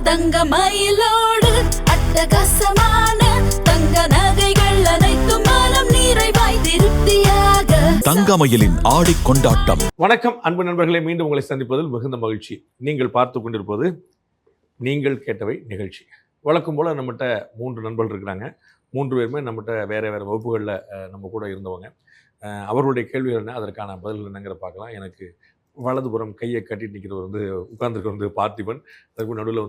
தங்க மயிலோடு அட்டகாசமான தங்க நகைகள் அனைத்தும் மனம் நிறைவாய் திருப்தியாக. தங்கமயிலின் ஆடி கொண்டாட்டம். வணக்கம் அன்பு நண்பர்களை, மீண்டும் உங்களை சந்திப்பதில் மிகுந்த மகிழ்ச்சி. நீங்கள் பார்த்து கொண்டிருப்பது நீங்கள் கேட்டவை நிகழ்ச்சி. வழக்கம் போல் நம்மகிட்ட 3 நண்பர்கள் இருக்கிறாங்க. 3 பேருமே நம்மகிட்ட வேறு வேறு வகுப்புகளில் நம்ம கூட இருந்தவங்க. அவர்களுடைய கேள்விகள் என்ன, அதற்கான பதில் என்னங்கிற பார்க்கலாம். எனக்கு வலதுபுறம் கையை கட்டிட்டு நிற்கிறவர் உட்கார்ந்துருக்க பார்த்திபன், அதுக்கு நடுவில்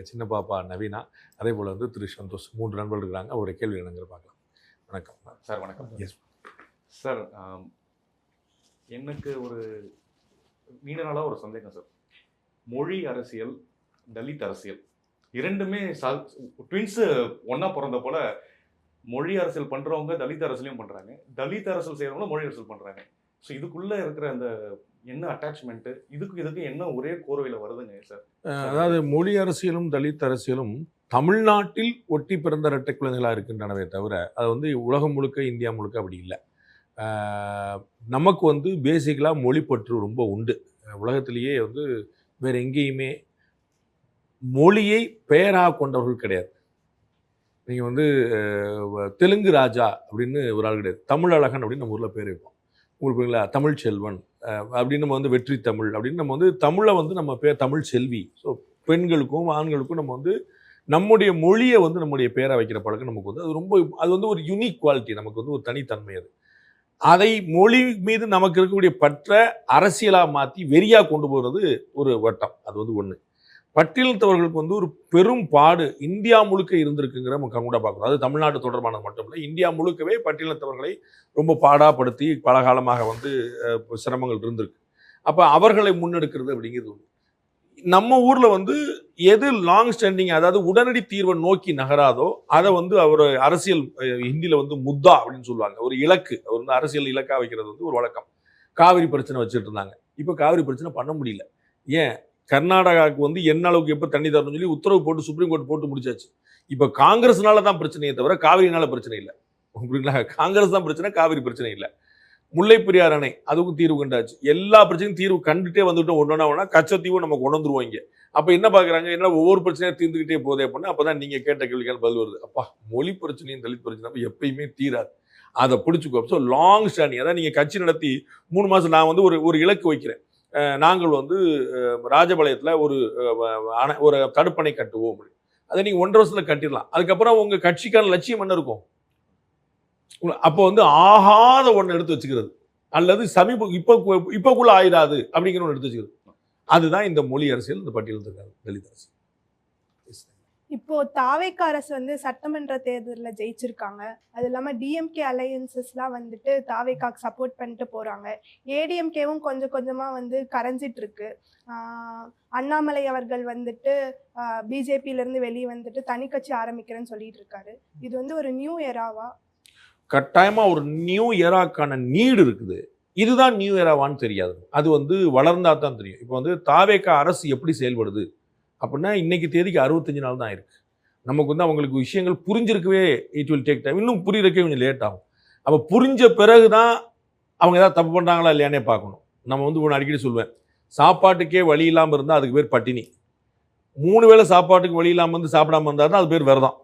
சின்ன பாப்பா நவீனா, அதே போல் திரு சந்தோஷ். 3 நண்பர்கள் இருக்கிறாங்க. அவருடைய கேள்வி என்னங்கிற பார்க்கலாம். வணக்கம் சார். வணக்கம். எஸ் சார், எனக்கு ஒரு நீண்ட நாளாக ஒரு சந்தேகம் சார். மொழி அரசியல், தலித் அரசியல் இரண்டுமே ட்வின்ஸு ஒன்றா பிறந்த போல் மொழி அரசியல் பண்ணுறவங்க தலித் அரசியலையும் பண்ணுறாங்க, தலித் அரசியல் செய்கிறவங்களும் மொழி அரசியல் பண்ணுறாங்க. ஸோ இதுக்குள்ளே இருக்கிற அந்த என்ன அட்டாச்மெண்ட்டு, இதுக்கு என்ன ஒரே கோர்வையில் வருதுங்க சார்? அதாவது மொழி அரசியலும் தலித் அரசியலும் தமிழ்நாட்டில் ஒட்டி பிறந்த இரட்டை குழந்தைகளாக இருக்கின்றனவே தவிர அது உலகம் முழுக்க, இந்தியா முழுக்க அப்படி இல்லை. நமக்கு பேசிக்கலாக மொழிப்பற்று ரொம்ப உண்டு. உலகத்திலேயே வேறு எங்கேயுமே மொழியை பெயராக கொண்டவர்கள் கிடையாது. நீங்கள் தெலுங்கு ராஜா அப்படின்னு ஒரு ஆள் கிடையாது. தமிழழகன் அப்படின்னு நம்ம ஊரில் பேர் வைப்போம். உங்களுக்கு புரியுங்களா? தமிழ் செல்வன் அப்படின்னு நம்ம வெற்றி தமிழ் அப்படின்னு நம்ம தமிழை நம்ம பேர் தமிழ் செல்வி. ஸோ பெண்களுக்கும் ஆண்களுக்கும் நம்ம நம்முடைய மொழியை நம்முடைய பேரை வைக்கிற பழக்கம் நமக்கு அது ரொம்ப அது ஒரு யுனிக் குவாலிட்டி, நமக்கு ஒரு தனித்தன்மை. அது அதை மொழி மீது நமக்கு இருக்கக்கூடிய பற்ற அரசியலாக மாற்றி வெறியாக கொண்டு போகிறது ஒரு வட்டம். அது ஒன்று. பட்டியலினத்தவர்களுக்கு ஒரு பெரும் பாடு இந்தியா முழுக்க இருந்திருக்குங்கிற நம்ம கூட பார்க்கணும். அது தமிழ்நாடு தொடர்பானது மட்டும் இல்லை, இந்தியா முழுக்கவே பட்டியலினத்தவர்களை ரொம்ப பாடாப்படுத்தி பல காலமாக சிரமங்கள் இருந்திருக்கு. அப்போ அவர்களை முன்னெடுக்கிறது அப்படிங்கிறது ஒன்று. நம்ம ஊரில் எது லாங் ஸ்டாண்டிங், அதாவது உடனடி தீர்வை நோக்கி நகராதோ அதை அவர் அரசியல் ஹிந்தியில் முத்தா அப்படின்னு சொல்லுவாங்க. ஒரு இலக்கு, அவர் அரசியல் இலக்காக வைக்கிறது ஒரு வழக்கம். காவிரி பிரச்சனை வச்சுட்டு இருந்தாங்க. இப்போ காவிரி பிரச்சனை பண்ண முடியல. ஏன்? கர்நாடகாவுக்கு என்ன அளவுக்கு எப்போ தண்ணி தரணும்னு சொல்லி உத்தரவு போட்டு சுப்ரீம் கோர்ட் போட்டு முடிச்சாச்சு. இப்போ காங்கிரஸ்னால தான் பிரச்சனையே தவிர காவிரினால பிரச்சனை இல்லை. புரியுங்களா? காங்கிரஸ் தான் பிரச்சனை, காவிரி பிரச்சனை இல்லை. முல்லை பெரியார் அணை அதுக்கும் தீர்வு கண்டாச்சு. எல்லா பிரச்சனையும் தீர்வு கண்டுட்டே வந்துவிட்டோம். ஒன்றா கச்சத்தீவும் நம்ம கொண்டு வந்துருவாங்க. அப்போ என்ன பார்க்குறாங்க, என்ன ஒவ்வொரு பிரச்சனையும் தீர்ந்துக்கிட்டே போதே அப்படின்னா அப்போ தான் நீங்கள் கேட்ட கேள்விக்கான பதில் வருது. அப்பா, மொழி பிரச்சனையும் தலித் பிரச்சனை அப்போ எப்பயுமே தீராது, அதை பிடிச்சிக்கோ. ஸோ லாங் ஸ்டாண்டிங், அதான் நீங்கள் கட்சி நடத்தி 3 மாதம் நான் ஒரு இலக்கு வைக்கிறேன். நாங்கள் ராஜபாளையத்தில் ஒரு தடுப்பணை கட்டுவோம். அதை நீங்கள் 1.5 வருஷத்தில் கட்டிடலாம். அதுக்கப்புறம் உங்கள் கட்சிக்கான லட்சியம் என்ன இருக்கும்? அப்போ ஆகாத ஒன்று எடுத்து வச்சுக்கிறது, அல்லது இப்போக்குள்ள ஆயிடாது அப்படிங்கிற ஒன்று எடுத்து வச்சுக்கிறது. அதுதான் இந்த மொழி அரசியல், இந்த பட்டியலில் இருக்காது தலித் அரசியல். இப்போ தாவேக்கா அரசு சட்டமன்ற தேர்தலில் ஜெயிச்சிருக்காங்க. அது இல்லாமல் டிஎம்கே அலையன்சஸ்லாம் தாவேக்காக்கு சப்போர்ட் பண்ணிட்டு போகிறாங்க. ஏடிஎம்கேவும் கொஞ்சம் கொஞ்சமாக கரைஞ்சிட்டு இருக்கு. அண்ணாமலை அவர்கள் பிஜேபியிலேருந்து வெளியே தனி கட்சி ஆரம்பிக்கிறேன்னு சொல்லிட்டு இருக்காரு. இது ஒரு நியூ எராவா? கட்டாயமாக ஒரு நியூ எராக்கான நீடு இருக்குது. இதுதான் நியூ எராவான்னு தெரியாது. அது வளர்ந்தா தான் தெரியும். இப்போ தாவேக்கா அரசு எப்படி செயல்படுது அப்படின்னா இன்னைக்கு தேதிக்கு 65 நாள் தான் இருக்குது. நமக்கு அவங்களுக்கு விஷயங்கள் புரிஞ்சிருக்கவே இட் வில் டேக் டைம். இன்னும் புரிகிறக்கே கொஞ்சம் லேட் ஆகும். அப்போ புரிஞ்ச பிறகு தான் அவங்க ஏதாவது தப்பு பண்ணுறாங்களா இல்லையானே பார்க்கணும். நம்ம ஒன்று அடிக்கடி சொல்லுவேன், சாப்பாட்டுக்கே வழி இல்லாமல் இருந்தால் அதுக்கு பேர் பட்டினி. 3 வேளை சாப்பாட்டுக்கு வழி இல்லாமல் சாப்பிடாமல் இருந்தால் தான் அது பேர் விரதம்.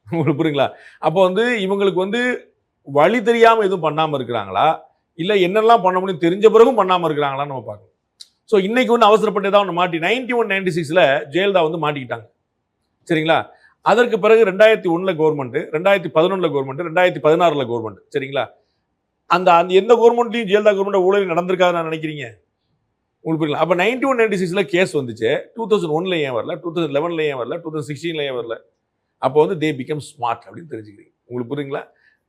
உங்களுக்கு புரியுங்களா? அப்போ இவங்களுக்கு வழி தெரியாமல் எதுவும் பண்ணாமல் இருக்கிறாங்களா, இல்லை என்னெல்லாம் பண்ண முடியும் தெரிஞ்ச பிறகும் பண்ணாமல் இருக்கிறாங்களான்னு நம்ம பார்க்கணும். ஸோ இன்னைக்கு அவசரப்பட்டு தான் மாட்டி 91-96 ஜெயலலிதா மாட்டிக்கிட்டாங்க. சரிங்களா? அதற்கு பிறகு 2001 கவர்மெண்ட், 2011 கவர்மெண்ட், 2016 கவர்மெண்ட். சரிங்களா? அந்த எந்த கவர்மெண்ட்லையும் ஜெயலலிதா கவர்மெண்ட் ஊழல் நடந்திருக்காதுன்னு நான் நினைக்கிறீங்க? உங்களுக்கு புரியல. அப்போ 91-96 கேஸ் வந்துச்சு. 2001 ஏன் வரல, 2011 ஏன் வரல, 2016 ஏன் வரல? அப்போ தே பிகம் ஸ்மார்ட் அப்படின்னு தெரிஞ்சுக்கிறீங்க. உங்களுக்கு புரியுங்களா?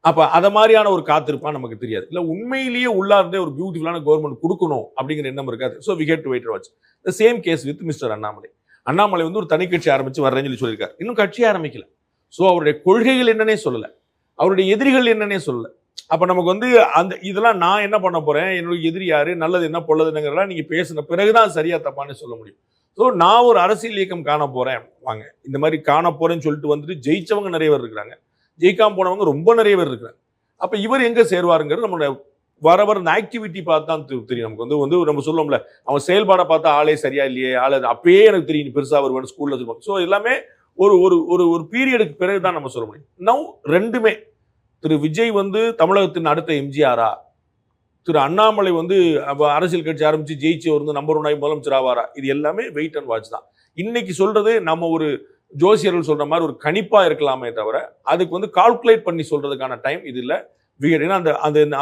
அப்போ அதை மாதிரியான ஒரு காத்திருப்பான் நமக்கு தெரியாது. இல்லை உண்மையிலேயே உள்ளார்ந்தே ஒரு பியூட்டிஃபுல்லான கவர்மெண்ட் கொடுக்கணும் அப்படிங்கிற எண்ணம் இருக்காது. So we have to wait and watch. The same case with Mister Annamalai ஒரு தனி கட்சி ஆரம்பித்து வர்றேன்னு சொல்லியிருக்காரு. இன்னும் கட்சி ஆரம்பிக்கல. ஸோ அவருடைய கொள்கைகள் என்னன்னே சொல்லலை, அவருடைய எதிரிகள் என்னன்னே சொல்லலை. அப்போ நமக்கு அந்த இதெல்லாம் நான் என்ன பண்ண போகிறேன், என்னுடைய எதிரி யாரு, நல்லது என்ன பொல்லதுங்கிறதெல்லாம் நீங்கள் பேசின பிறகுதான் சரியா தப்பான்னு சொல்ல முடியும். ஸோ நான் ஒரு அரசியல் இயக்கம் காண போகிறேன், வாங்க இந்த மாதிரி காண போகிறேன்னு சொல்லிட்டு ஜெயிச்சவங்க நிறைய பேர் இருக்கிறாங்க, ஜெயிக்காம போனவங்க ரொம்ப நிறைய பேர் இருக்கிறாங்க. அப்போ இவர் எங்கே சேருவாருங்கிறது நம்மளோட வர இந்த ஆக்டிவிட்டி பார்த்து தான் தெரியும் நமக்கு வந்து நம்ம சொல்லுவோம்ல, அவன் செயல்பாடை பார்த்தா ஆளே சரியா இல்லையே, அப்பயே எனக்கு தெரியும் பெருசா வருவான்னு ஸ்கூல்ல சொல்லுவாங்க. ஸோ எல்லாமே ஒரு ஒரு ஒரு ஒரு பீரியடுக்கு பிறகு தான் நம்ம சொல்ல முடியும். நவ் ரெண்டுமே திரு விஜய் வந்து தமிழகத்தின் அடுத்த எம்ஜிஆரா, திரு அண்ணாமலை வந்து அரசியல் கட்சி ஆரம்பிச்சு ஜெயிச்சு வந்து நம்பர் 1 முதலமைச்சர் ஆவாரா, இது எல்லாமே வெயிட் அண்ட் வாட்ச் தான். இன்னைக்கு சொல்றது நம்ம ஒரு ஜோசியர்கள் சொல்ற மாதிரி ஒரு கணிப்பா இருக்கலாமே தவிர அதுக்கு வந்து கால்குலேட் பண்ணி சொல்றதுக்கான டைம் இது இல்லை. ஏன்னா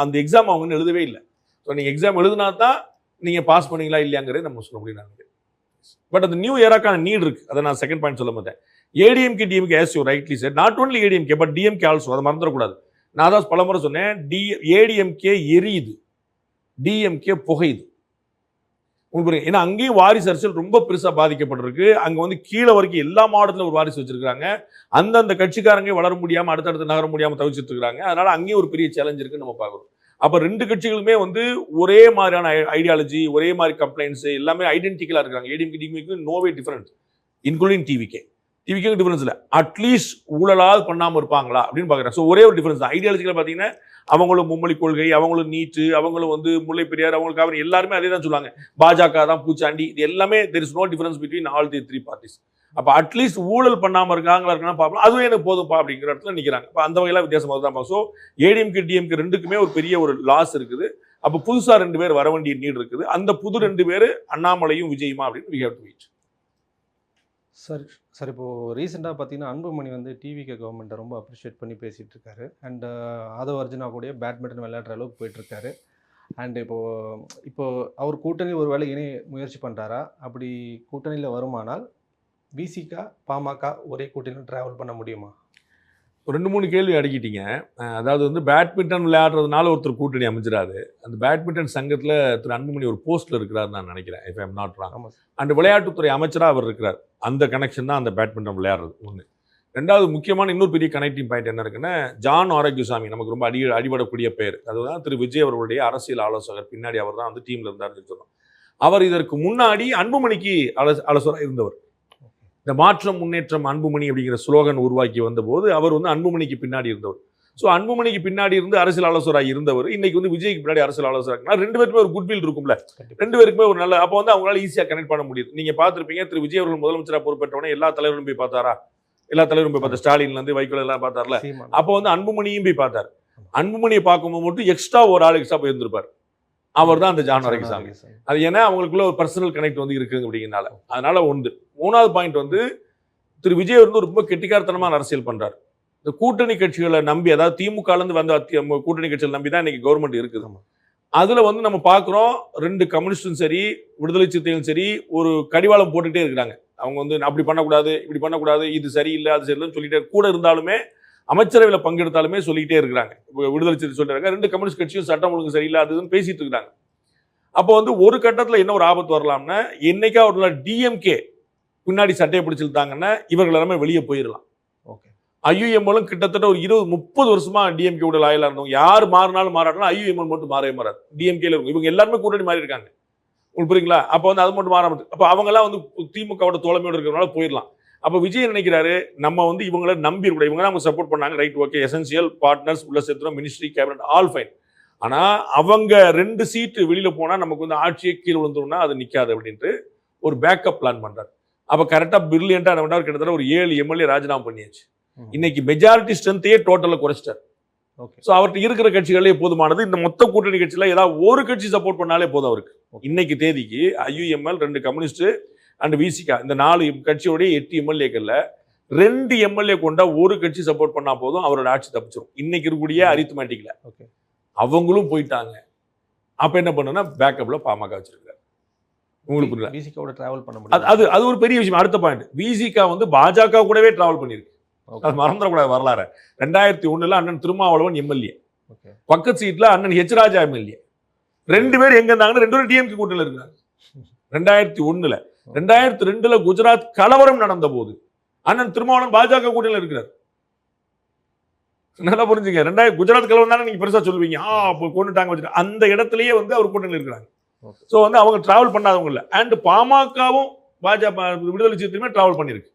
அந்த எக்ஸாம் அவங்க எழுதவே இல்லை. ஸோ நீங்கள் எக்ஸாம் எழுதுனா தான் நீங்கள் பாஸ் பண்ணீங்களா இல்லையாங்கிறத நம்ம சொல்ல முடியும். பட் அந்த நியூ ஏராக்கான நீட் இருக்கு. அதை நான் செகண்ட் பாயிண்ட் சொல்ல மாட்டேன். ADMK DMK as you rightly said, not only ADMK but DMK also, அதை மறந்துடக்கூடாது. நான் தான் பலமுறை சொன்னேன், ஏடிஎம்கே எரியுது, டிஎம்கே புகையுது. உங்களுக்கு ஏன்னா அங்கேயும் வாரிசு அரசியல் ரொம்ப பெருசா பாதிக்கப்பட்டிருக்கு. அங்க வந்து கீழே வரைக்கும் எல்லா மாவட்டத்திலும் ஒரு வாரிசு வச்சிருக்காங்க. அந்தந்த கட்சிக்காரங்க வளர முடியாம அடுத்தடுத்து நகர முடியாம தவிச்சிட்டு இருக்காங்க. அதனால அங்கேயும் ஒரு பெரிய சேலஞ்ச் இருக்குன்னு நம்ம பார்க்கணும். அப்ப ரெண்டு கட்சிகளுமே வந்து ஒரே மாதிரியான ஐடியாலஜி, ஒரே மாதிரி கம்ப்ளைண்ட்ஸ் எல்லாமே ஐடென்டிக்கலா இருக்காங்க. ADMK DMK no way difference, including TVK difference இல்லை. அட்லீஸ்ட் ஊழலாவது பண்ணாம இருப்பாங்களா அப்படின்னு பாக்குறேன். ஸோ ஒரே ஒரு டிஃபரன்ஸ் தான். ஐடியாலஜிக்கல பாத்தீங்கன்னா அவங்களும் மும்மொழி கொள்கை, அவங்களும் நீட்டு, அவங்களும் வந்து முல்லை பெரியார், அவங்களுக்கு அவர் எல்லாருமே அதே தான் சொல்லுவாங்க. பாஜக தான் பூச்சாண்டி, இது எல்லாமே there is no difference between all the three parties. அப்ப அட்லீஸ்ட் ஊழல் பண்ணாம இருக்காங்களா இருக்கான்னு பார்ப்போம். அதுவும் எனக்கு போதும்பா அப்படிங்கிற இடத்துல நிக்கிறாங்க. அப்ப அந்த வகையில வித்தியாசமாக தான் பார்ப்போம். ஸோ ஏடிஎம்கே டிஎம்கே ரெண்டுக்குமே ஒரு பெரிய ஒரு லாஸ் இருக்குது. அப்ப புதுசா 2 பேர் வர வேண்டிய நீட் இருக்குது. அந்த புது 2 பேர் அண்ணாமலையும் விஜயுமா அப்படின்னு we have to wait. Sir இப்போது ரீசெண்டாக பார்த்தீங்கன்னா அன்புமணி வந்து டிவிகே கவர்மெண்ட்டை ரொம்ப அப்ரிஷியேட் பண்ணி பேசிகிட்டு இருக்காரு. அண்ட் ஆதவ அர்ஜுனா கூட பேட்மிண்டன் விளையாடுற அளவுக்கு போயிட்டுருக்காரு. அண்ட் இப்போது அவர் கூட்டணியில் ஒரு வேளை இணைய முயற்சி பண்ணுறாரா? அப்படி கூட்டணியில் வருமானால் விசிகா பாமக ஒரே கூட்டணியில் ட்ராவல் பண்ண முடியுமா? 2-3 கேள்வி அடக்கிட்டீங்க. அதாவது வந்து பேட்மிண்டன் விளையாடுறதுனால ஒருத்தர் கூட்டணி அமைஞ்சிடாது. அந்த பேட்மிண்டன் சங்கத்தில் திரு அன்புமணி ஒரு போஸ்ட்ல இருக்கிறார் நான் நினைக்கிறேன், if I am not wrong. அந்த விளையாட்டுத்துறை அமைச்சராக அவர் இருக்கிறார். அந்த கனெக்ஷன் தான் அந்த பேட்மிண்டன் விளையாடுறது ஒன்று. ரெண்டாவது முக்கியமான இன்னொரு பெரிய கனெக்டிங் பாயிண்ட் என்ன இருக்குன்னா, ஜான் ஆரோக்கியசாமி நமக்கு ரொம்ப அடிபடக்கூடிய பேர். அதுதான் திரு விஜய் அவர்களுடைய அரசியல் ஆலோசகர். பின்னாடி அவர் தான் வந்து டீம்ல இருந்தார்னு சொன்னோம். அவர் இதற்கு முன்னாடி அன்புமணிக்கு ஆலோசகராக இருந்தவர். இந்த மாற்றம் முன்னேற்றம் அன்புமணி அப்படிங்கிற ஸ்லோகன் உருவாக்கி வந்தபோது அவர் வந்து அன்புமணிக்கு பின்னாடி இருந்தவர். ஸோ அன்புமணிக்கு பின்னாடி இருந்து அரசியல் ஆலோசகராக இருந்தவர் இன்னைக்கு வந்து விஜய்க்கு பின்னாடி அரசியல் ஆலோசகராக 2 பேருக்குமே ஒரு குட்வில் இருக்கும்ல, 2 பேருக்குமே ஒரு நல்ல, அப்போ வந்து அவங்களால ஈஸியாக கனெக்ட் பண்ண முடியுது. நீங்க பார்த்துருப்பீங்க, திரு விஜய் அவர்கள் முதலமைச்சராக பொறுப்பேற்றவனே எல்லா தலைவரும் போய் பார்த்தாரா? எல்லா தலைவரும் போய் பார்த்தா, ஸ்டாலின்ல இருந்து வைகோ எல்லாம் பார்த்தார்ல. அப்போ வந்து அன்புமணியும் போய் பார்த்தார். அன்புமணியை பார்க்கும்போது மட்டும் எக்ஸ்ட்ரா ஒரு ஆள் எக்ஸ்ட்ரா போய் இருந்திருப்பார். அவர் தான் அந்த ஜான் ஆரோக்கியசாமி. அது ஏன்னா அவங்களுக்குள்ள ஒரு பர்சனல் கனெக்ட் வந்து இருக்குங்க அப்படிங்கிறனால. அதனால ஒன்று. 3வது பாயிண்ட் வந்து திரு விஜய் வந்து ரொம்ப கெட்டிக்காரத்தனமான அரசியல் பண்றாரு. இந்த கூட்டணி கட்சிகளை நம்பி, அதாவது திமுகலேருந்து வந்த கூட்டணி கட்சிகளை நம்பி தான் இன்னைக்கு கவர்மெண்ட் இருக்குது. அதுல வந்து நம்ம பார்க்குறோம் 2 கம்யூனிஸ்டும் சரி, விடுதலை சிறுத்தைகளும் சரி, ஒரு கடிவாளம் போட்டுக்கிட்டே இருக்கிறாங்க. அவங்க வந்து அப்படி பண்ணக்கூடாது, இப்படி பண்ணக்கூடாது, இது சரியில்லை, அது சரியில்லைன்னு சொல்லிட்டே கூட இருந்தாலுமே, அமைச்சரவையில் பங்கெடுத்தாலுமே சொல்லிக்கிட்டே இருக்கிறாங்க. விடுதலை சிறுத்தை சொல்லிட்டு 2 கம்யூனிஸ்ட் கட்சியும் சட்டம் ஒழுங்கு சரியில்லை அதுன்னு பேசிட்டு இருக்காங்க. அப்போ வந்து ஒரு கட்டத்தில் என்ன ஒரு ஆபத்து வரலாம்னா, என்னைக்கா ஒரு டிஎம்கே பின்னாடி சட்டையை பிடிச்சிருந்தாங்கன்னா இவர்கள் எல்லாமே வெளியே போயிடலாம். ஐயுஎம்எலும் கிட்டத்தட்ட ஒரு 20-30 வருஷமா டிஎம்கே கூட லாயலா இருந்தவங்க. யார் மாறினாலும் மாறாட்டலாம், ஐயுஎம்எல் மட்டும் மாறவே மாறாது. டிஎம்கேல இருக்கும். இவங்க எல்லாருமே கூட்டணி மாறி இருக்காங்க. உங்களுக்கு புரியுங்களா? அப்போ வந்து அது மட்டும் மாறாம, அப்போ அவங்க எல்லாம் வந்து திமுகவோட தோழமையோடு இருக்கிறதுனால போயிடலாம். அப்போ விஜய் நினைக்கிறாரு, நம்ம வந்து இவங்களை நம்பி கூட, இவங்க அவங்க சப்போர்ட் பண்ணாங்க, ரைட், ஓகே, எசென்சியல் பார்ட்னர்ஸ் உள்ள சேர்த்துறோம், மினிஸ்ட்ரி, கேபினட், ஆல் ஃபைன். ஆனா அவங்க 2 சீட்டு வெளியில போனா நமக்கு வந்து ஆட்சியை கீழே விழுந்தோம்னா அது நிக்காது அப்படின்ட்டு ஒரு பேக்கப் பிளான் பண்றாரு. அப்ப கரெக்டா பிரில்லியண்டா என்ன கிட்டத்தட்ட ஒரு 7 எம்எல்ஏ ராஜினாமா பண்ணியாச்சு. இன்னைக்கு மெஜாரிட்டி ஸ்ட்ரென்த்தையே டோட்டலா குறைச்சிட்டார். சோ அவர்கிட்ட இருக்கிற கட்சிகளே போதுமானது. இந்த மொத்த கூட்டணி கட்சியில ஏதாவது ஒரு கட்சி சப்போர்ட் பண்ணாலே போதும் அவருக்கு. இன்னைக்கு தேதிக்கு ஐயுஎம்எல், 2 கம்யூனிஸ்ட் அண்ட் விசிகா, இந்த 4 கட்சியோடைய 8 எம்எல்ஏக்கள்ல 2 எம்எல்ஏ கொண்ட ஒரு கட்சி சப்போர்ட் பண்ணா போதும் அவரோட ஆட்சி தப்பிச்சிடும். இன்னைக்கு இருக்கக்கூடிய அரித்மெட்டிக்ல அவங்களும் போயிட்டாங்க. அப்ப என்ன பண்ணுன்னா பேக்கப்ல பாமக வச்சிருக்காரு. உங்களுக்கு புரியல? விசிகாவோட டிராவல் பண்ண முடியும். அது ஒரு பெரிய விஷயம். அடுத்த பாயிண்ட், விசிகா வந்து பாஜக கூடவே டிராவல் பண்ணிருக்கு. அது மறந்துடக்கூடாது வரலாறு. 2001 அண்ணன் திருமாவளவன் எம்எல்ஏ, பக்கத்து சீட்ல அண்ணன் ஹெச் ராஜா எம்எல்ஏ. 2 பேர் எங்க இருந்தாங்கன்னா 2 பேரும் டிஎம்கே கூட்டணியில் இருக்காங்க. 2001 2002 குஜராத் கலவரம் நடந்த போது அண்ணன் திருமாவளவன் பாஜக கூட்டணியில் இருக்கிறார். நல்லா புரிஞ்சுங்க. குஜராத் கலவரம் தானே நீங்க பெருசா சொல்லுவீங்க, கொண்டுட்டாங்க வச்சுட்டு, அந்த இடத்துலயே வந்து அவர் கூட்டணியில் இருக்கிறாங்க. ஸோ வந்து அவங்க டிராவல் பண்ணாதவங்க இல்லை. அண்ட் பாமகவும் பாஜக விடுதலை சிறுத்தையுமே டிராவல் பண்ணியிருக்கு.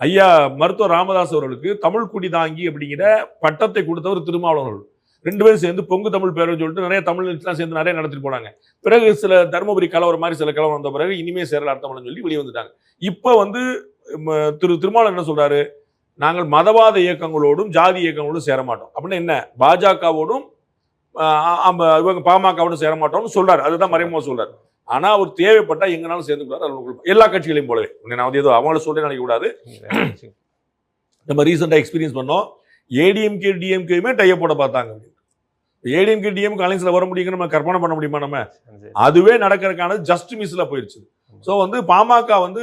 ஐயா மருத்துவர் ராமதாஸ் அவர்களுக்கு தமிழ் குடி தாங்கி அப்படிங்கிற பட்டத்தை கொடுத்தவர் திருமாவளவன். 2 பேரும் சேர்ந்து பொங்கு தமிழ் பேரவை சொல்லிட்டு நிறைய தமிழ் நிகழ்ச்சிலாம் சேர்ந்து நிறைய நடத்திட்டு போனாங்க. பிறகு சில தருமபுரி கலவரம் மாதிரி சில கலவரம் வந்த பிறகு இனிமே சேரல அர்த்தம்னு சொல்லி வெளியே வந்துட்டாங்க. இப்போ வந்து திருமாவளவன் என்ன சொல்றாரு, நாங்கள் மதவாத இயக்கங்களோடும் ஜாதி இயக்கங்களோடும் சேர மாட்டோம் அப்படின்னு. என்ன, பாஜகவோடும் இவங்க பாமகவோடும் சேர மாட்டோம்னு சொல்றாரு. அதுதான் மறைமுகமா சொல்றாரு. ஆனா அவர் தேவைப்பட்டா எங்கனாலும் சேர்ந்துக்கூடாது, எல்லா கட்சிகளையும் போலவே. நான் வந்து ஏதோ அவங்கள சொல்ல நினைக்க கூடாது. நம்ம ரீசெண்டா எக்ஸ்பீரியன்ஸ் பண்ணோம், ஏடிஎம்கே டிஎம்கேயுமே டைப் போட பார்த்தாங்க. ஏடிஎம்கே டிஎம்கே அலைன்ஸ்ல வர முடியுங்க நம்ம கற்பனை பண்ண முடியுமா? நம்ம அதுவே நடக்கிறதுக்கான ஜஸ்ட் மிஸ்ல போயிடுச்சு. ஸோ வந்து பாமக வந்து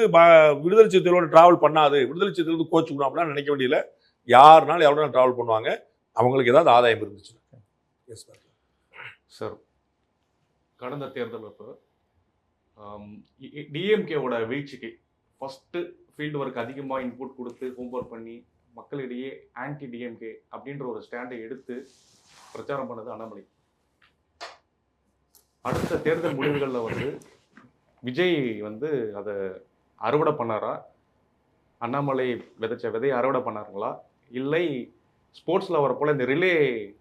விடுதலை சிறுத்தைகளோட டிராவல் பண்ணாது, விடுதலை சிறுத்தைகள் கோச்சுக்கணும் அப்படிலாம் நினைக்க வேண்டியதில்லை. யாருனாலும் எவ்வளோ டிராவல் பண்ணுவாங்க, அவங்களுக்கு ஏதாவது ஆதாயம் இருந்துச்சு. எஸ் சார், கடந்த தேர்தல் அப்போ டிஎம்கேவோட வீழ்ச்சிக்கு ஃபஸ்ட்டு ஃபீல்டு ஒர்க் அதிகமாக இன்புட் கொடுத்து ஹோம்ஒர்க் பண்ணி மக்களிடையே ஆன்டி டிஎம்கே அப்படின்ற ஒரு ஸ்டாண்டை எடுத்து பிரச்சாரம் பண்ணது அண்ணாமலை. அடுத்த தேர்தல் முடிவுகளில் வந்து விஜய் வந்து அதை அறுவடை பண்ணாரா, அண்ணாமலை விதைச்ச விதையை அறுவடை பண்ணாருங்களா, இல்லை ஸ்போர்ட்ஸில் வர போல் இந்த ரிலே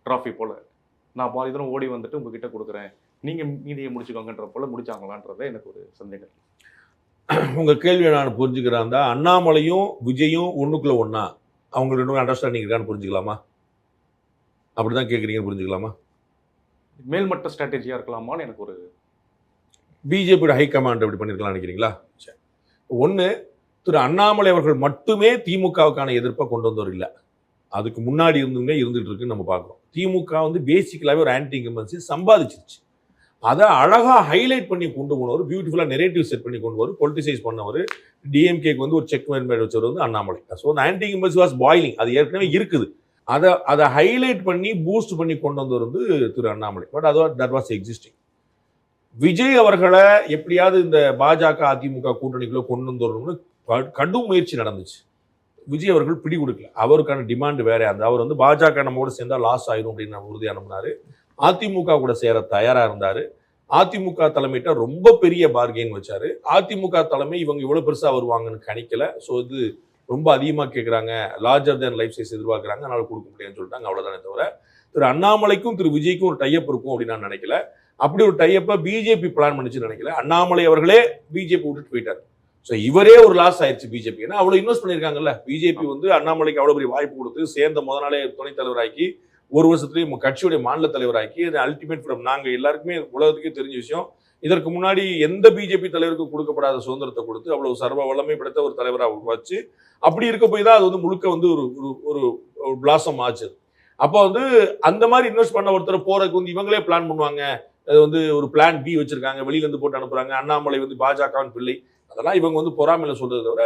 ட்ராஃபி போல் நான் பாதி தூரம் ஓடி வந்துட்டு உங்ககிட்ட கொடுக்குறேன், நீங்கள் மீதியை முடிச்சுக்கோங்கன்ற போல் முடிச்சாங்களான்றதை எனக்கு ஒரு சந்தேகம். உங்கள் கேள்வியை நான் புரிஞ்சுக்கிறேன். தான் அண்ணாமலையும் விஜயும் ஒன்றுக்குள்ள ஒன்றா, அவங்க 2 அண்டர்ஸ்டாண்டிங் இருக்கான்னு புரிஞ்சுக்கலாமா? அப்படி தான் கேட்குறீங்கன்னு புரிஞ்சுக்கலாமா? மேல்மட்ட ஸ்ட்ராட்டஜியாக இருக்கலாமான்னு எனக்கு ஒரு பிஜேபியோட ஹை கமாண்ட் அப்படி பண்ணியிருக்கலாம் நினைக்கிறீங்களா? சரி, ஒன்று, திரு அண்ணாமலை அவர்கள் மட்டுமே திமுகவுக்கான எதிர்ப்பை கொண்டு வந்தவர் இல்லை. அதுக்கு முன்னாடி இருந்துட்டு இருக்குன்னு நம்ம பார்க்குறோம். திமுக வந்து பேசிக்கலாகவே ஒரு ஆன்டி இன்கம்பன்சி சம்பாதிச்சிருச்சு. அதை அழகாக ஹைலைட் பண்ணி கொண்டு போனவர், பியூட்டிஃபுல்லாக நெரேட்டிவ் செட் பண்ணி கொண்டு வரும், பொலிட்டிசைஸ் பண்ணவர், டிஎம்கேக்கு வந்து ஒரு செக் மேட் வச்சவர் வந்து அண்ணாமலை. ஸோ அந்த ஆன்டி இன்கம்பன்சி வாஸ் பாய்லிங், அது ஏற்கனவே இருக்குது. அதை ஹைலைட் பண்ணி பூஸ்ட் பண்ணி கொண்டு வந்தவர் வந்து Thiru Annamalai. But that was existing. Vijay அவர்களை எப்படியாவது இந்த பாஜக அதிமுக கூட்டணிக்குள்ள கொண்டு வந்துடணும்னு கடும் முயற்சி நடந்துச்சு. விஜய் அவர்கள் பிடி கொடுக்கல. அவருக்கான டிமாண்ட் வேற. அவர் வந்து பாஜக நம்மோட சேர்ந்தா லாஸ் ஆயிரும் அப்படின்னு உறுதியாக நம்பினாரு. அதிமுக கூட சேர தயாரா இருந்தாரு. அதிமுக தலைமையிட்ட ரொம்ப பெரிய பார்கெயின் வச்சாரு. அதிமுக தலைமை இவங்க இவ்வளவு பெருசா வருவாங்கன்னு கணிக்கல. ஸோ இது ரொம்ப அதிகமாக கேட்குறாங்க, லார்ஜர் தேன் லைஃப் சைஸ் எதிர்பார்க்குறாங்க, அதனால கொடுக்க முடியாதுன்னு சொல்லிட்டாங்க. அவ்வளோதானே தவிர திரு அண்ணாமலைக்கும் திரு விஜய்க்கும் ஒரு டைப் இருக்கும் அப்படின்னு நான் நினைக்கல. அப்படி ஒரு டைப்பை பிஜேபி பிளான் பண்ணிச்சுன்னு நினைக்கல. அண்ணாமலை அவர்களே பிஜேபி விட்டுட்டு போயிட்டார். ஸோ இவரே ஒரு லாஸ் ஆயிடுச்சு பிஜேபி. ஏன்னா அவ்வளோ இன்வெஸ்ட் பண்ணியிருக்காங்கல்ல. பிஜேபி வந்து அண்ணாமலைக்கு அவ்வளோ பெரிய வாய்ப்பு கொடுத்து சேர்ந்த முதல் நாளே துணைத் தலைவராக்கி, ஒரு வருஷத்துலேயே கட்சியுடைய மாநில தலைவராக்கி, அல்டிமேட் ஃப்ரம் நாங்கள் எல்லாருக்குமே உலகத்துக்கே தெரிஞ்ச விஷயம். இதற்கு முன்னாடி எந்த பிஜேபி தலைவருக்கும் கொடுக்கப்படாத சுதந்திரத்தை கொடுத்து அவ்வளவு சர்வ வல்லமை படைத்த ஒரு தலைவராக உருவாச்சு. அப்படி இருக்க போய் தான் அது வந்து முழுக்க வந்து ஒரு பிளாசம் ஆச்சு. அப்போ வந்து அந்த மாதிரி இன்வெஸ்ட் பண்ண ஒருத்தர் போறதுக்கு வந்து இவங்களே பிளான் பண்ணுவாங்க. அது வந்து ஒரு பிளான் பி வச்சிருக்காங்க, வெளியில இருந்து போட்டு அனுப்புறாங்க. அண்ணாமலை வந்து பாஜகவின் பிள்ளை, அதெல்லாம் இவங்க வந்து பொறாமையில சொல்றதை தவிர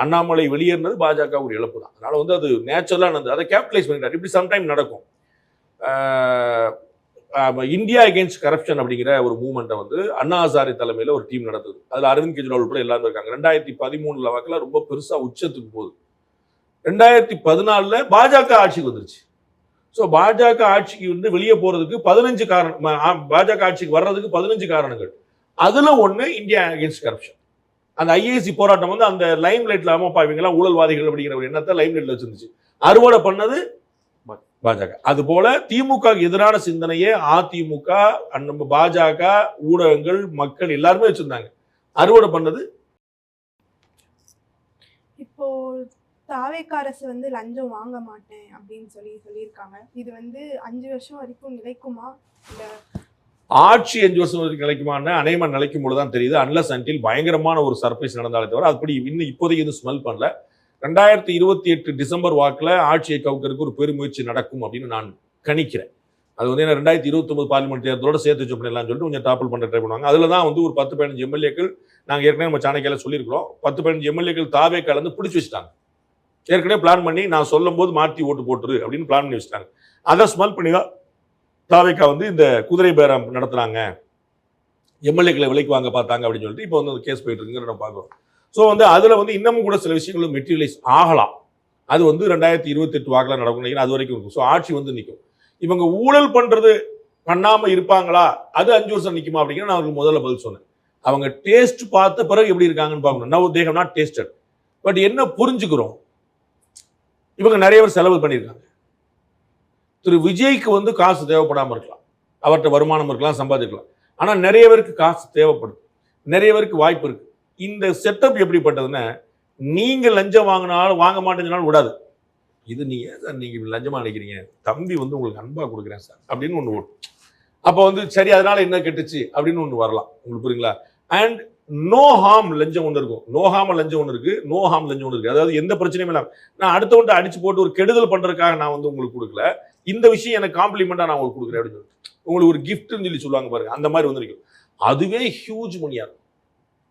அண்ணாமலை வெளியேறினது பாஜக ஒரு இழப்பு தான். அதனால வந்து அது நேச்சுரலா நடந்தது. அதை கேபிட்டலைஸ் பண்ணிட்டார். இப்படி சம்டைம் நடக்கும். இந்தியா அகேன்ஸ்ட் கரப்ஷன் அப்படிங்கிற ஒரு மூவ்மெண்ட்டை வந்து அண்ணா ஹசாரே தலைமையில் ஒரு டீம் நடத்துது. அதில் அரவிந்த் கெஜ்ரிவால் உட்பட எல்லாரும் இருக்காங்க. 2013 வாக்கில் ரொம்ப பெருசாக உச்சத்துக்கு போகுது. 2014 பாஜக ஆட்சிக்கு வந்துருச்சு. ஸோ பாஜக ஆட்சிக்கு வந்து வெளியே போறதுக்கு 15 காரணம், பாஜக ஆட்சிக்கு வர்றதுக்கு 15 காரணங்கள். அதுல ஒன்று இந்தியா அகேன்ஸ்ட் கரப்ஷன். அந்த ஐஏசி போராட்டம் வந்து அந்த லைம் லைட்ல அம்மா இவங்கெல்லாம் ஊழல்வாதிகள் அப்படிங்கிற ஒரு எண்ணத்தை லைம் லைட்ல வச்சிருந்துச்சு. அறுவடை பண்ணது பாஜக. அது போல திமுக எதிரான சிந்தனையே அதிமுக, நம்ம பாஜக, ஊடகங்கள், மக்கள் எல்லாருமே வச்சிருந்தாங்க. அறுவடை பண்ணது இப்போ தாவேக அரசு வந்து லஞ்சம் வாங்க மாட்டேன் அப்படின்னு சொல்லியிருக்காங்க. இது வந்து 5 வருஷம் வரைக்கும் நிலைக்குமா? இல்ல ஆட்சி 5 வருஷம் வரைக்கும் நிலைக்குமான்னு அநேகமாக நிலைக்கும் போதுதான் தெரியுது. அன்லஸ் அன்டில் பயங்கரமான ஒரு சர்ப்ரைஸ் நடந்தாலே தவிர அப்படி இன்னும் இப்போதைக்கு எதுவும் ஸ்மெல் பண்ணல. 2028 டிசம்பர் வாக்கில் ஆட்சியை கவுக்கிறதுக்கு ஒரு பெருமுயற்சி நடக்கும் அப்படின்னு நான் கணிக்கிறேன். அது வந்து என்ன 2029 பார்லிமெண்ட் தேர்தலோட சேர்த்து வச்சு பண்ணிடலாம்னு சொல்லிட்டு கொஞ்சம் டாப்பிள் பண்ண ட்ரை பண்ணுவாங்க. அதில் தான் வந்து ஒரு 10-15 எம்எல்ஏக்கள், நாங்கள் ஏற்கனவே நம்ம சாணக்கியால சொல்லியிருக்கிறோம், 10-15 எம்எல்ஏக்கள் தாவேக்கால இருந்து பிடிச்சி வச்சுட்டாங்க. ஏற்கனவே பிளான் பண்ணி நான் சொல்லும் போது மாற்றி ஓட்டு போட்டுரு அப்படின்னு பிளான் பண்ணி வச்சுட்டாங்க. அதை ஸ்மெல் பண்ணி தான் தாவேக்கா வந்து இந்த குதிரை பேரம் நடத்துனாங்க, எம்எல்ஏக்களை விலைக்கு வாங்க பார்த்தாங்க அப்படின்னு சொல்லிட்டு இப்போ வந்து அந்த கேஸ் போயிட்டு இருக்குங்கிற நம்ம பார்க்குறோம். ஸோ வந்து அதில் வந்து இன்னமும் கூட சில விஷயங்களும் மெட்டீரியலைஸ் ஆகலாம். அது வந்து 2028 வாக்கில் நடக்கும், அது வரைக்கும் இருக்கும். ஸோ ஆட்சி வந்து நிற்கும். இவங்க ஊழல் பண்றது பண்ணாம இருப்பாங்களா, அது 5 வருஷம் நிற்குமா அப்படிங்கிற நான் அவங்களுக்கு முதல்ல பதில் சொன்னேன். அவங்க டேஸ்ட் பார்த்த பிறகு எப்படி இருக்காங்கன்னு பார்க்கணும். Now they have not tasted. But என்ன புரிஞ்சுக்கிறோம், இவங்க நிறைய பேர் செலவு பண்ணியிருக்காங்க. திரு விஜய்க்கு வந்து காசு தேவைப்படாமல் இருக்கலாம், அவர்கிட்ட வருமானம் இருக்கலாம், சம்பாதிக்கலாம். ஆனால் நிறைய பேருக்கு காசு தேவைப்படுது, நிறைய பேருக்கு வாய்ப்பு இருக்கு. இந்த செட்டப் எப்படிப்பட்டதுன்னா, நீங்க லஞ்சம் வாங்கினாலும் வாங்க மாட்டேங்கனாலும் விடாது. இது நீங்க சார் நீங்க லஞ்சமா நினைக்கிறீங்க, தம்பி வந்து உங்களுக்கு அன்பா கொடுக்குறேன் சார் அப்படின்னு ஒன்று ஓடும். அப்போ வந்து சரி அதனால என்ன கெட்டுச்சு அப்படின்னு ஒன்று வரலாம். உங்களுக்கு புரியுங்களா? அண்ட் நோ ஹார்ம் லஞ்சம் ஒன்று இருக்கும், நோ ஹார்ம் லஞ்சம் ஒன்று இருக்கு, நோ ஹார்ம் லஞ்சம் ஒன்று இருக்கு. அதாவது எந்த பிரச்சனையும் இல்லாமல் நான் அடுத்தவன்ட்டு அடிச்சு போட்டு ஒரு கெடுதல் பண்றதுக்காக நான் வந்து உங்களுக்கு கொடுக்கல, இந்த விஷயம் எனக்கு காம்ப்ளிமெண்டா நான் உங்களுக்கு கொடுக்குறேன் அப்படின்னு சொல்லிட்டு உங்களுக்கு ஒரு கிஃப்ட்னு சொல்லி சொல்லுவாங்க பாருங்க, அந்த மாதிரி வந்துருக்கும். அதுவே ஹியூஜ் மணியா இருக்கும்,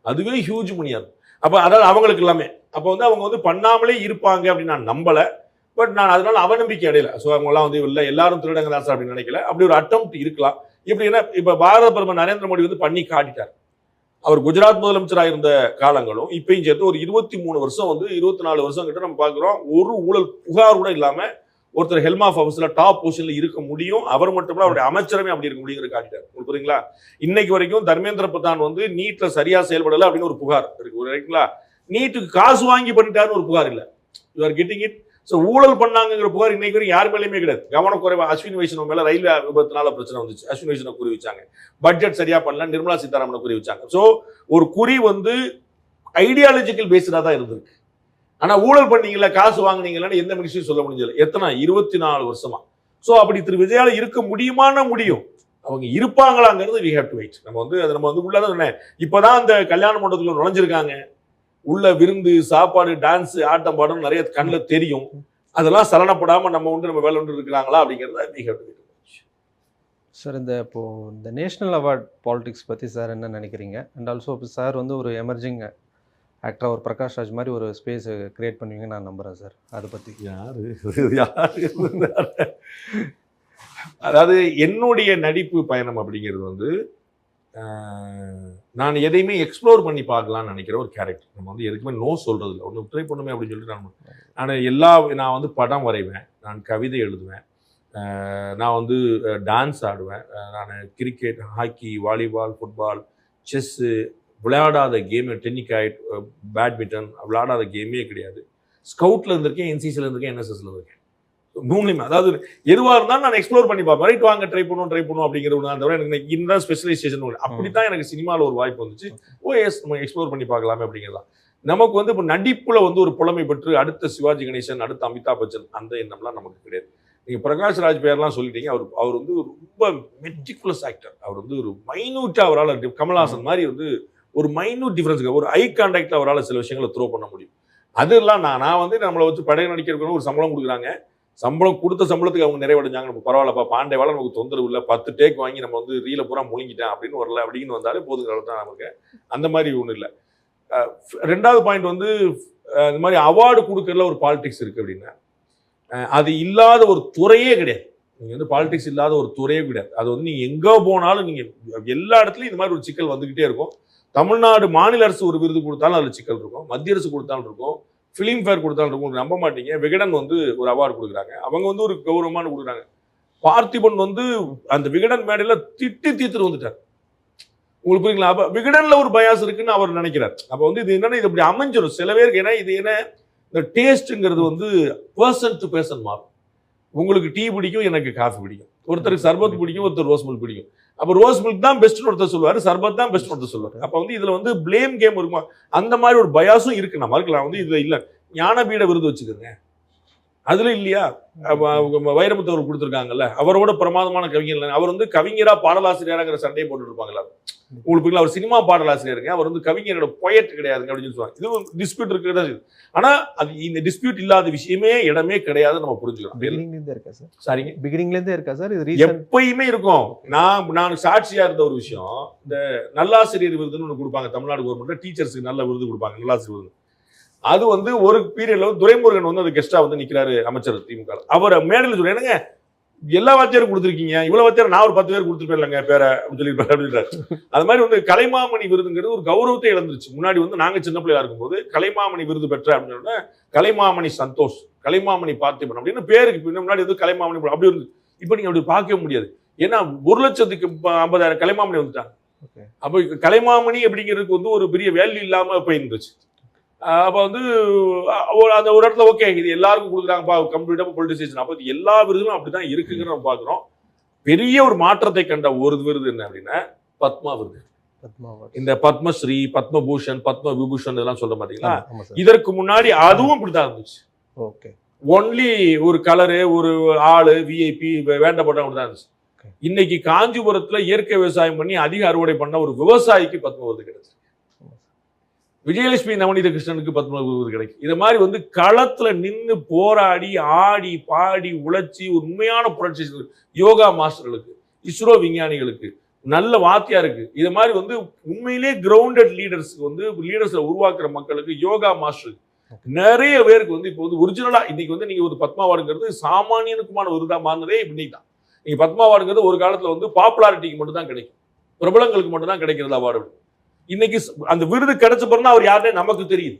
அதுவே ஹியூஜ் மணியா இருக்கும். அப்போ அதாவது அவங்களுக்கு எல்லாமே அப்போ வந்து அவங்க வந்து பண்ணாமலே இருப்பாங்க அப்படின்னு நான் நம்பல. பட் நான் அதனால அவநம்பிக்கை அடையல. ஸோ அவங்களாம் வந்து இல்லை எல்லாரும் திருடங்க தான் சார் அப்படின்னு நினைக்கல. அப்படி ஒரு அட்டெம்ப்ட் இருக்கலாம். எப்படின்னா இப்போ பாரத பிரதமர் நரேந்திர மோடி வந்து பண்ணி காட்டிட்டார். அவர் குஜராத் முதலமைச்சராக இருந்த காலங்களும் இப்பயும் சேர்த்து ஒரு 23 வருஷம் வந்து 24 வருஷம் கிட்ட நம்ம பார்க்குறோம், ஒரு ஊழல் புகார் கூட இல்லாமல் ஒருத்தர் ஹெல்ம் ஆஃப் ஆஃபீஸில் டாப் பொசிஷனில் இருக்க முடியும். அவர் மட்டும் அவருடைய அமைச்சரமே அப்படி இருக்க முடியுங்கிற காட்டிட்டார். உங்களுக்கு புரியுங்களா? இன்னைக்கு வரைக்கும் தர்மேந்திர பிரதான் வந்து நீட்ல சரியா செயல்படலை அப்படின்னு ஒரு புகார் இருக்கு. ரைட்டுங்களா? நீட்டுக்கு காசு வாங்கி பண்ணிட்டாருன்னு ஒரு புகார் இல்லை. You are getting it. So ஊழல் பண்ணாங்கிற புகார் இன்னைக்கு வரைக்கும் யார் மேலேயுமே கிடையாது. கவனக்குறைவா அஸ்வினி வைஷ்ணவ் மேலே ரயில்வே விபத்துனால பிரச்சனை வந்துச்சு, அஸ்வினி வைஷ்ணவ் குறி வச்சாங்க. பட்ஜெட் சரியா பண்ணல, நிர்மலா சீதாராமனை குறி வச்சாங்க. ஸோ ஒரு குறி வந்து ஐடியாலஜிக்கல் பேஸ்டாக தான் இருந்திருக்கு. ஆனால் ஊழல் பண்ணீங்களா, காசு வாங்கினீங்களான்னு எந்த மினிஸ்ட்ரியும் சொல்ல முடிஞ்சது. எத்தனை 24 வருஷமா. ஸோ அப்படி திரு விஜயால இருக்க முடியுமான்னா முடியும். அவங்க இருப்பாங்களாங்கிறது வி ஹேவ் டு வெயிட். நம்ம வந்து உள்ளதான் இப்போதான் அந்த கல்யாண மண்டபத்துக்குள்ள நுழைஞ்சிருக்காங்க. உள்ள விருந்து சாப்பாடு டான்ஸ் ஆட்டம் பாடம் நிறைய கண்ணில் தெரியும். அதெல்லாம் சலனப்படாம நம்ம வேலை ஒன்று இருக்கிறாங்களா அப்படிங்கிறத we have to wait. Sir இந்த நேஷனல் அவார்ட் பாலிடிக்ஸ் பற்றி சார் என்ன நினைக்கிறீங்க? அண்ட் ஆல்சோ இப்போ சார் வந்து ஒரு எமர்ஜிங் ஆக்டராக ஒரு பிரகாஷ் ராஜ் மாதிரி ஒரு ஸ்பேஸ் கிரியேட் பண்ணுவீங்கன்னு நான் நம்புகிறேன் சார். அதை பற்றி அதாவது என்னுடைய நடிப்பு பயணம் அப்படிங்கிறது வந்து நான் எதையுமே எக்ஸ்ப்ளோர் பண்ணி பார்க்கலாம்னு நினைக்கிற ஒரு கேரக்டர். நம்ம வந்து எதுக்குமே நோ சொல்றது இல்லை, ஒன்று ட்ரை பண்ணுமே அப்படின்னு சொல்லிட்டு நான் வந்து படம் வரைவேன், நான் கவிதை எழுதுவேன், நான் வந்து டான்ஸ் ஆடுவேன், நான் cricket, hockey, volleyball, football, chess, விளையாடாத கேம் டென்னிக்காய்ட், பேட்மிண்டன் விளையாடாத கேமே கிடையாது. ஸ்கவுட்டில் இருந்திருக்கேன், என்சிசியில் இருந்திருக்கேன், என்எஸ்எஸ்ல இருக்கேன். மூணுமே அதாவது எதுவாக இருந்தாலும் நான் எக்ஸ்ப்ளோர் பண்ணி பார்ப்பேன். ரைட் வாங்க ட்ரை பண்ணுவோம் அப்படிங்கிற ஒரு அந்த எனக்கு இந்த ஸ்பெஷலைசேஷன் அப்படித்தான் எனக்கு சினிமாவில் ஒரு வாய்ப்பு வந்துச்சு. எஸ் நம்ம எக்ஸ்ப்ளோர் பண்ணி பார்க்கலாமே அப்படிங்கிறதான். நமக்கு வந்து இப்போ நடிப்புல வந்து ஒரு புலமை பெற்று அடுத்த சிவாஜி கணேசன், அடுத்த அமிதாப் பச்சன் அந்த எண்ணம்லாம் நமக்கு கிடையாது. நீங்க பிரகாஷ் ராஜ் பேர்லாம் சொல்லிட்டீங்க. அவர் வந்து ரொம்ப மெட்டிகுலஸ் ஆக்டர். அவர் வந்து ஒரு மைன்யூட்டா அவரால் கமல்ஹாசன் மாதிரி வந்து ஒரு மைன்யூட் டிஃபரன்ஸ், ஒரு ஐ கான்டாக்ட்ல அவரால் சில விஷயங்களை த்ரோ பண்ண முடியும். அதெல்லாம் நான் வந்து நம்மளை வச்சு படம் நடிக்கிறதுக்கு ஒரு சம்பளம் கொடுக்குறாங்க, சம்பளம் கொடுத்த சம்பளத்துக்கு அவங்க நிறைவடைஞ்சாங்க, நம்ம பரவாயில்லப்பா பாண்டேவால நமக்கு தொந்தரவு இல்லை, 10 டேக் வாங்கி நம்ம வந்து ரீல பூரா முழுங்கிட்டேன் அப்படின்னு வரல அப்படின்னு வந்தாலே போதுங்கிற தான் நமக்கு. அந்த மாதிரி ஒன்றும் இல்லை. ரெண்டாவது பாயிண்ட் வந்து இந்த மாதிரி அவார்டு கொடுக்கறதுல ஒரு பாலிடிக்ஸ் இருக்கு அப்படின்னா அது இல்லாத ஒரு துறையே கிடையாது. நீங்க வந்து பாலிடிக்ஸ் இல்லாத ஒரு துறையே கிடையாது. அது வந்து நீங்க எங்க போனாலும் நீங்க எல்லா இடத்துலையும் இந்த மாதிரி ஒரு சிக்கல் வந்துகிட்டே இருக்கும். தமிழ்நாடு மாநில அரசு ஒரு விருது கொடுத்தாலும் அதுல சிக்கல் இருக்கும், மத்திய அரசு கொடுத்தாலும் இருக்கும், ஃபிலிம் ஃபேர் கொடுத்தாலும் இருக்கும். நம்ப மாட்டீங்க, விகடன் வந்து ஒரு அவார்டு கொடுக்குறாங்க, அவங்க வந்து ஒரு கௌரவமான கொடுக்குறாங்க. பார்த்திபன் வந்து அந்த விகடன் மேடையில தீர்த்துட்டு வந்துட்டார். உங்களுக்கு புரியுங்களா? அப்ப விகடன்ல ஒரு பயாஸ் இருக்குன்னு அவர் நினைக்கிறார். அப்ப வந்து இது என்னன்னா இது அப்படி அமைஞ்சிடும் சில பேருக்கு. ஏன்னா இது என்ன, இந்த டேஸ்ட்ங்கிறது வந்து பர்சன் டு பர்சன் மாறும். உங்களுக்கு டீ பிடிக்கும், எனக்கு காஃபி பிடிக்கும், ஒருத்தருக்கு சர்பத் பிடிக்கும், ஒருத்தர் ரோஸ் மில்க் பிடிக்கும். அப்போ ரோஸ் மில்க் தான் பெஸ்ட்னு ஒருத்தர் சொல்லுவார், சர்பத் தான் பெஸ்ட்னு ஒருத்தர் சொல்லுவார். அப்போ வந்து இதுல வந்து பிளேம் கேம் இருக்குமா, அந்த மாதிரி ஒரு பயாஸும் இருக்கு. நம்ம இருக்கலாம் வந்து இதுல இல்லை. ஞானபீட விருது வச்சுக்கோங்க, அதுல இல்லையா வைரமுத்து அவர் கொடுத்துருக்காங்கல்ல, அவரோட பிரமாதமான கவிஞர். அவர் வந்து கவிஞரா பாடலாசிரியராங்கிற சண்டையை போட்டுட்டு இருப்பாங்களா உங்களுக்கு. அவர் சினிமா பாடலாசிரியருங்க, அவர் வந்து கவிஞரோட பொயட் கிடையாதுங்க அப்படின்னு சொல்லுவாங்க. இது டிஸ்பியூட் இருக்கிறதா. ஆனா அது இந்த டிஸ்பியூட் இல்லாத விஷயமே இடமே கிடையாது, நம்ம புரிஞ்சுக்கலாம். சரிங்க, பிகினிங்ல இருந்தே இருக்கா சார்? இது எப்பயுமே இருக்கும். நான் சாட்சியா இருந்த ஒரு விஷயம், இந்த நல்லாசிரியர் விருதுன்னு ஒன்று கொடுப்பாங்க தமிழ்நாடு கவர்மெண்ட்ல, டீச்சர்ஸுக்கு நல்ல விருது கொடுப்பாங்க, நல்லாசிரியர் விருது. அது வந்து ஒரு பீரியட்ல துரைமுருகன் வந்து அது கெஸ்டா வந்து நிக்கிறாரு அமைச்சர் திமுக. அவர் மேடையில் சொல்ல, என்னங்க எல்லா வாத்தியாரும் கொடுத்துருக்கீங்க, இவ்வளவு வாத்தியார் நான் ஒரு 10 பேர் கொடுத்துருப்பேன் இல்லைங்க பேரை அப்படின்னு சொல்லியிருப்பாரு அப்படின்றாரு. அது மாதிரி வந்து கலைமாமணி விருதுங்கிறது ஒரு கௌரவத்தை இழந்துருச்சு. முன்னாடி வந்து நாங்க சின்ன பிள்ளையா இருக்கும்போது கலைமாமணி விருது பெற்ற அப்படின்னு சொன்னா கலைமாமணி சந்தோஷ், கலைமாமணி பார்த்திபன் அப்படின்னு பேருக்கு முன்னாடி வந்து கலைமாமணி அப்படி இருந்து. இப்ப நீங்க அப்படி பார்க்கவே முடியாது. ஏன்னா 1,50,000 கலைமாமணி வந்துட்டாங்க. அப்போ கலைமாமணி அப்படிங்கிறதுக்கு வந்து ஒரு பெரிய வேல்யூ இல்லாம போயிருந்துச்சு. அப்போ வந்து அந்த ஒரு இடத்துல ஓகே இது எல்லாருக்கும் கொடுக்குறாங்கப்பா கம்ப்ளீட்டாக பொலிட்டிசேஷன். அப்போ எல்லா விருதுகளும் அப்படிதான் இருக்குங்கிற நம்ம பார்க்குறோம். பெரிய ஒரு மாற்றத்தை கண்ட ஒரு விருது என்ன அப்படின்னா பத்மா விருது. இந்த பத்மஸ்ரீ, பத்மபூஷன், பத்ம விபூஷன் இதெல்லாம் சொல்ல மாட்டீங்களா? இதற்கு முன்னாடி அதுவும் இப்படிதான் இருந்துச்சு. ஓகே, ஒன்லி ஒரு கலரு, ஒரு ஆளு, விஐபி வேண்டப்பட்டவங்க தான் இருந்துச்சு. இன்னைக்கு காஞ்சிபுரத்துல இயற்கை விவசாயம் பண்ணி அதிக அறுவடை பண்ண ஒரு விவசாயிக்கு பத்ம விருது கிடைச்சு. விஜயலட்சுமி நவநீத கிருஷ்ணனுக்கு பத்ம விருது கிடைக்கும். இது மாதிரி வந்து களத்துல நின்று போராடி ஆடி பாடி உழைச்சி ஒரு உண்மையான புரட்சி யோகா மாஸ்டர்களுக்கு, இஸ்ரோ விஞ்ஞானிகளுக்கு, நல்ல வாத்தியாருக்கு, இது மாதிரி வந்து உண்மையிலே கிரவுண்டட் லீடர்ஸ்க்கு வந்து லீடர்ஸை உருவாக்குற மக்களுக்கு, யோகா மாஸ்டருக்கு நிறைய பேருக்கு வந்து இப்போ வந்து ஒரிஜினலா இன்னைக்கு வந்து நீங்க ஒரு பத்மா அவார்டுங்கிறது சாமானியனுக்குமான விருதா மாறினதே இன்னைக்கு தான். நீங்க பத்மா அவார்டுங்கிறது ஒரு காலத்துல வந்து பாப்புலாரிட்டிக்கு மட்டும் தான் கிடைக்கும், பிரபலங்களுக்கு மட்டும் தான் கிடைக்கிறது அவார்டு. இன்னைக்கு அந்த விருது கிடைச்ச பிறகு அவர் யாருன்னே நமக்கு தெரியுது.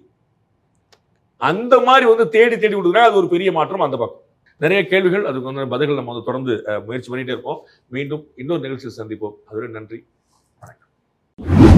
அந்த மாதிரி வந்து தேடி தேடி கொடுக்குறா, அது ஒரு பெரிய மாற்றம். அந்த பக்கம் நிறைய கேள்விகள், அதுக்கு வந்து பதில்கள் நம்ம வந்து தொடர்ந்து முயற்சி பண்ணிட்டே இருப்போம். மீண்டும் இன்னொரு நிகழ்ச்சியில் சந்திப்போம். அதுவரை நன்றி, வணக்கம்.